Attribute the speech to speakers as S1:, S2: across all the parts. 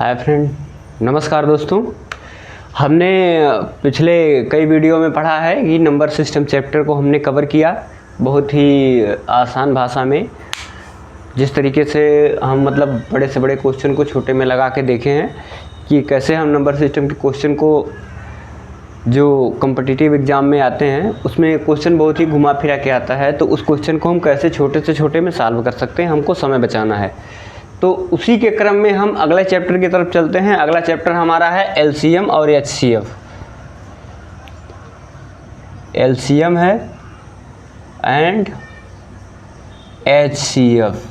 S1: Hi friend, नमस्कार दोस्तों। हमने पिछले कई वीडियो में पढ़ा है कि नंबर सिस्टम चैप्टर को हमने कवर किया बहुत ही आसान भाषा में। जिस तरीके से हम बड़े से बड़े क्वेश्चन को छोटे में लगा के देखे हैं कि कैसे हम नंबर सिस्टम के क्वेश्चन को जो कॉम्पिटिटिव एग्ज़ाम में आते हैं उसमें क्वेश्चन बहुत ही घुमा फिरा के आता है, तो उस क्वेश्चन को हम कैसे छोटे से छोटे में सॉल्व कर सकते हैं। हमको समय बचाना है, तो उसी के क्रम में हम अगले चैप्टर की तरफ चलते हैं। अगला चैप्टर हमारा है एलसीएम और एचसीएफ। एलसीएम है एंड एचसीएफ,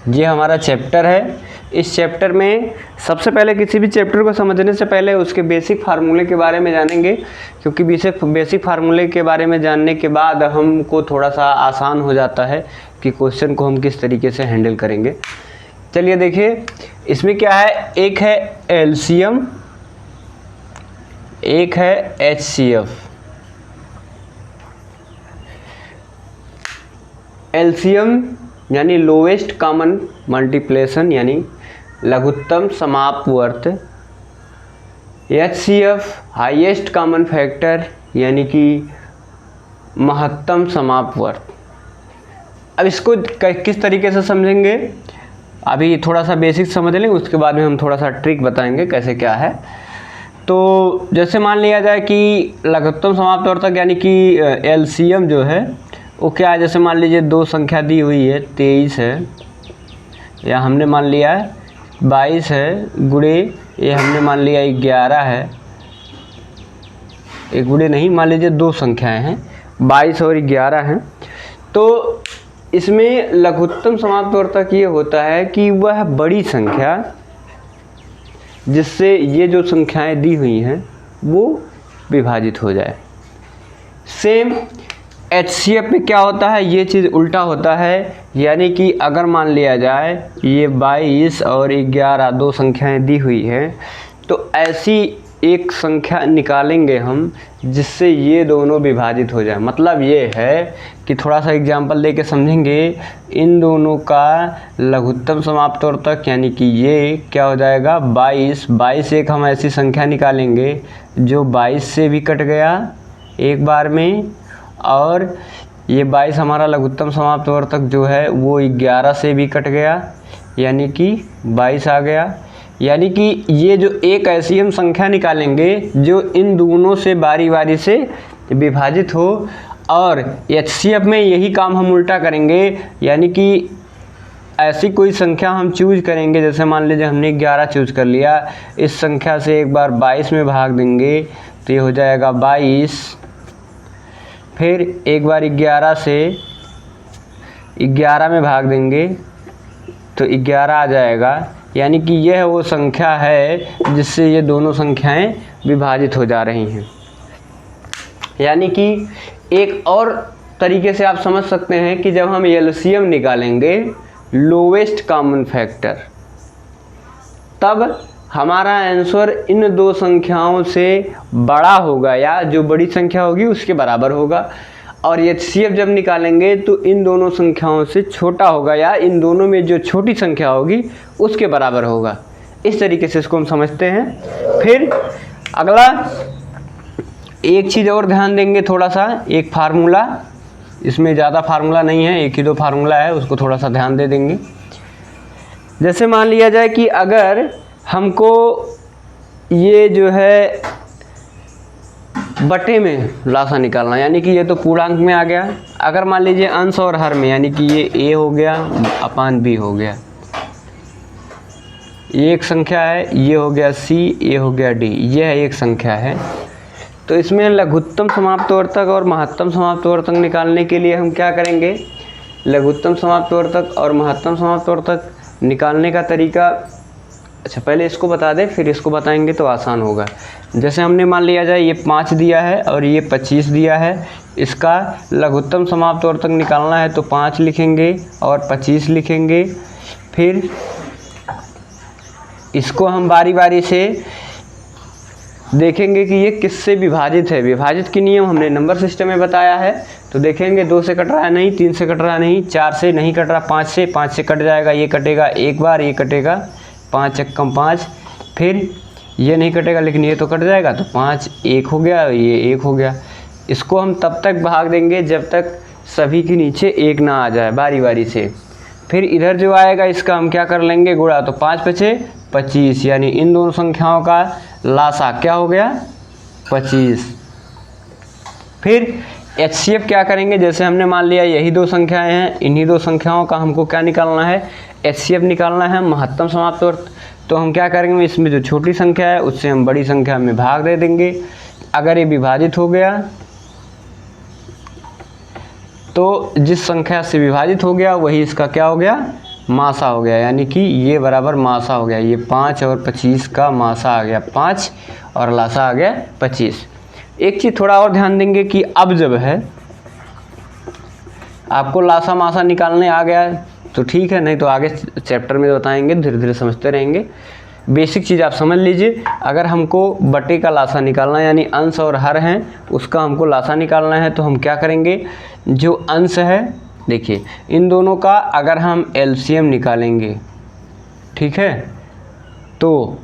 S1: ये हमारा चैप्टर है। इस चैप्टर में सबसे पहले किसी भी चैप्टर को समझने से पहले उसके बेसिक फार्मूले के बारे में जानेंगे, क्योंकि बेसिक फार्मूले के बारे में जानने के बाद हमको थोड़ा सा आसान हो जाता है कि क्वेश्चन को हम किस तरीके से हैंडल करेंगे। चलिए देखिए, इसमें क्या है, एक है एलसीएम, एक है एचसीएफ। एलसीएम यानी लोवेस्ट कॉमन मल्टीप्लिकेशन यानी लघुत्तम समापवर्त, एचसीएफ हाईएस्ट कॉमन फैक्टर यानी कि महत्तम समापवर्त। अब इसको किस तरीके से समझेंगे, अभी थोड़ा सा बेसिक समझ लें, उसके बाद में हम थोड़ा सा ट्रिक बताएंगे कैसे क्या है। तो जैसे मान लिया जाए कि लघुत्तम समापवर्तक यानी कि एलसीएम जो है वो क्या है। जैसे मान लीजिए दो संख्या दी हुई है, 23 है, या हमने मान लिया है 22 है, गुणे ये हमने मान लिया 11 है। एक गुणे नहीं, मान लीजिए दो संख्याएं हैं 22 और 11 हैं। तो इसमें लघुत्तम समापवर्तक ये होता है कि वह बड़ी संख्या जिससे ये जो संख्याएं दी हुई हैं वो विभाजित हो जाए। सेम एचसीएफ में क्या होता है, ये चीज़ उल्टा होता है। यानी कि अगर मान लिया जाए ये 22 और 11 दो संख्याएं दी हुई हैं, तो ऐसी एक संख्या निकालेंगे हम जिससे ये दोनों विभाजित हो जाए। मतलब ये है कि थोड़ा सा एग्जांपल लेके समझेंगे। इन दोनों का लघुत्तम समापवर्तक यानी कि ये क्या हो जाएगा, 22 एक हम ऐसी संख्या निकालेंगे जो 22 से भी कट गया एक बार में, और ये 22 हमारा लघुत्तम समापवर्तक जो है वो 11 से भी कट गया, यानी कि 22 आ गया। यानी कि ये जो एक ऐसी हम संख्या निकालेंगे जो इन दोनों से बारी बारी से विभाजित हो। और एचसीएफ में यही काम हम उल्टा करेंगे, यानी कि ऐसी कोई संख्या हम चूज करेंगे। जैसे मान लीजिए हमने 11 चूज कर लिया, इस संख्या से एक बार 22 में भाग देंगे तो ये हो जाएगा 22। फिर एक बार 11 से 11 में भाग देंगे तो 11 आ जाएगा। यानी कि यह वो संख्या है जिससे ये दोनों संख्याएं विभाजित हो जा रही हैं। यानी कि एक और तरीके से आप समझ सकते हैं कि जब हम एलसीएम निकालेंगे, लोवेस्ट कॉमन फैक्टर, तब हमारा आंसर इन दो संख्याओं से बड़ा होगा या जो बड़ी संख्या होगी उसके बराबर होगा। और एचसीएफ जब निकालेंगे तो इन दोनों संख्याओं से छोटा होगा या इन दोनों में जो छोटी संख्या होगी उसके बराबर होगा। इस तरीके से इसको हम समझते हैं। फिर अगला एक चीज़ और ध्यान देंगे, थोड़ा सा एक फार्मूला, इसमें ज़्यादा फार्मूला नहीं है, एक ही दो फार्मूला है, उसको थोड़ा सा ध्यान दे देंगे। जैसे मान लिया जाए कि अगर हमको ये जो है बटे में लासा निकालना, यानी कि ये तो पूर्णांक में आ गया। अगर मान लीजिए अंश और हर में, यानी कि ये a हो गया अपान b हो गया, ये एक संख्या है, ये हो गया c, ये हो गया d, ये है एक संख्या है। तो इसमें लघुत्तम समापवर्तक और महत्तम समापवर्तक निकालने के लिए हम क्या करेंगे, लघुत्तम समापवर्तक और महत्तम समापवर्तक निकालने का तरीका, अच्छा पहले इसको बता दें फिर इसको बताएंगे तो आसान होगा। जैसे हमने मान लिया जाए ये 5 दिया है और ये 25 दिया है, इसका लघुत्तम समापवर्तक निकालना है तो 5 लिखेंगे और 25 लिखेंगे। फिर इसको हम बारी बारी से देखेंगे कि ये किससे विभाजित है। विभाजित की नियम हमने नंबर सिस्टम में बताया है, तो देखेंगे 2 से कट रहा है नहीं, 3 से कट रहा है नहीं, 4 से नहीं कट रहा, 5 से कट जाएगा, ये कटेगा एक बार, ये कटेगा 5 एकम 5, फिर ये नहीं कटेगा लेकिन ये तो कट जाएगा, तो 5 1 हो गया, ये 1 हो गया। इसको हम तब तक भाग देंगे जब तक सभी के नीचे 1 ना आ जाए बारी बारी से। फिर इधर जो आएगा इसका हम क्या कर लेंगे गुणा, तो 5 पचे 25, यानी इन दोनों संख्याओं का लासा क्या हो गया 25। फिर HCF क्या करेंगे, जैसे हमने मान लिया यही दो संख्याएं हैं, इन्हीं दो संख्याओं का हमको क्या निकालना है, HCF निकालना है, महत्तम समाप्त वर्ग। तो हम क्या करेंगे, इसमें जो छोटी संख्या है उससे हम बड़ी संख्या में भाग दे देंगे। अगर ये विभाजित हो गया तो जिस संख्या से विभाजित हो गया वही इसका क्या हो गया, मासा हो गया, यानी कि ये बराबर मासा हो गया। ये 5 और 25 का मासा आ गया 5 और लासा आ गया 25। एक चीज़ थोड़ा और ध्यान देंगे कि अब जब है आपको लासा मासा निकालने आ गया तो ठीक है, नहीं तो आगे चैप्टर में बताएंगे, धीरे धीरे समझते रहेंगे। बेसिक चीज़ आप समझ लीजिए, अगर हमको बटे का लासा निकालना है यानी अंश और हर हैं उसका हमको लासा निकालना है, तो हम क्या करेंगे, जो अंश है देखिए इन दोनों का अगर हम LCM निकालेंगे, ठीक है, तो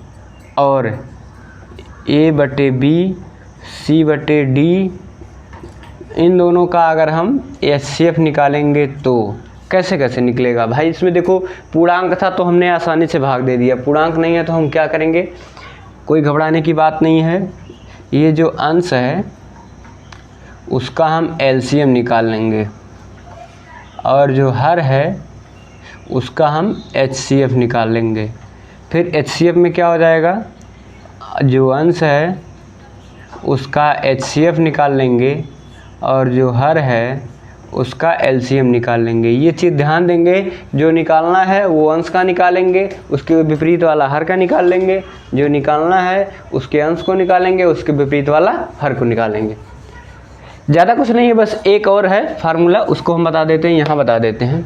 S1: और A/B C/D इन दोनों का अगर हम HCF निकालेंगे तो कैसे कैसे निकलेगा भाई। इसमें देखो पूर्णांक था तो हमने आसानी से भाग दे दिया, पूर्णांक नहीं है तो हम क्या करेंगे, कोई घबराने की बात नहीं है। ये जो अंश है उसका हम LCM निकाल लेंगे और जो हर है उसका हम HCF निकाल लेंगे। फिर HCF में क्या हो जाएगा, जो अंश है उसका HCF निकाल लेंगे और जो हर है उसका LCM निकाल लेंगे। ये चीज़ ध्यान देंगे, जो निकालना है वो अंश का निकालेंगे, उसके विपरीत वाला हर का निकाल लेंगे, जो निकालना है उसके अंश को निकालेंगे, उसके विपरीत वाला हर को निकालेंगे। ज़्यादा कुछ नहीं है, बस एक और है फार्मूला, उसको हम बता देते हैं, यहाँ बता देते हैं।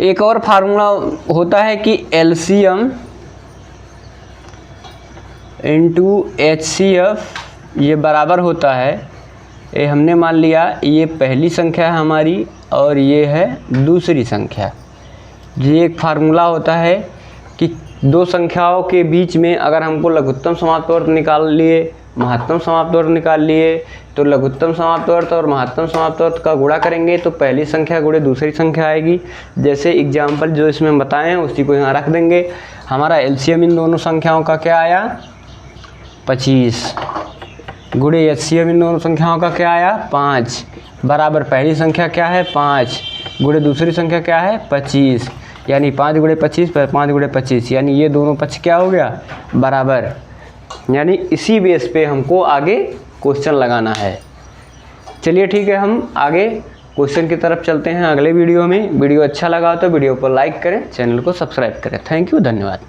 S1: एक और फार्मूला होता है कि LCM इंटू HCF ये बराबर होता है, ये हमने मान लिया ये पहली संख्या है हमारी और ये है दूसरी संख्या। ये एक फार्मूला होता है कि दो संख्याओं के बीच में अगर हमको लघुत्तम समाप्त वर्ग निकाल लिए, महत्तम समाप्त वर्ग निकाल लिए, तो लघुत्तम समाप्त वर्ग और महत्तम समाप्त वर्ग का गुणा करेंगे तो पहली संख्या गुणे दूसरी संख्या आएगी। जैसे एग्जाम्पल जो इसमें बताएं उसी को यहाँ रख देंगे। हमारा LCM इन दोनों संख्याओं का क्या आया 25 गुणे HCF इन दोनों संख्याओं का क्या आया 5 बराबर पहली संख्या क्या है 5 गुणे दूसरी संख्या क्या है 25, यानी 5 गुणे 25 पर 5 गुणे 25, यानी ये दोनों पक्ष क्या हो गया बराबर। यानी इसी बेस पे हमको आगे क्वेश्चन लगाना है। चलिए ठीक है, हम आगे क्वेश्चन की तरफ चलते हैं अगले वीडियो में। वीडियो अच्छा लगा तो वीडियो को लाइक करें, चैनल को सब्सक्राइब करें। थैंक यू, धन्यवाद।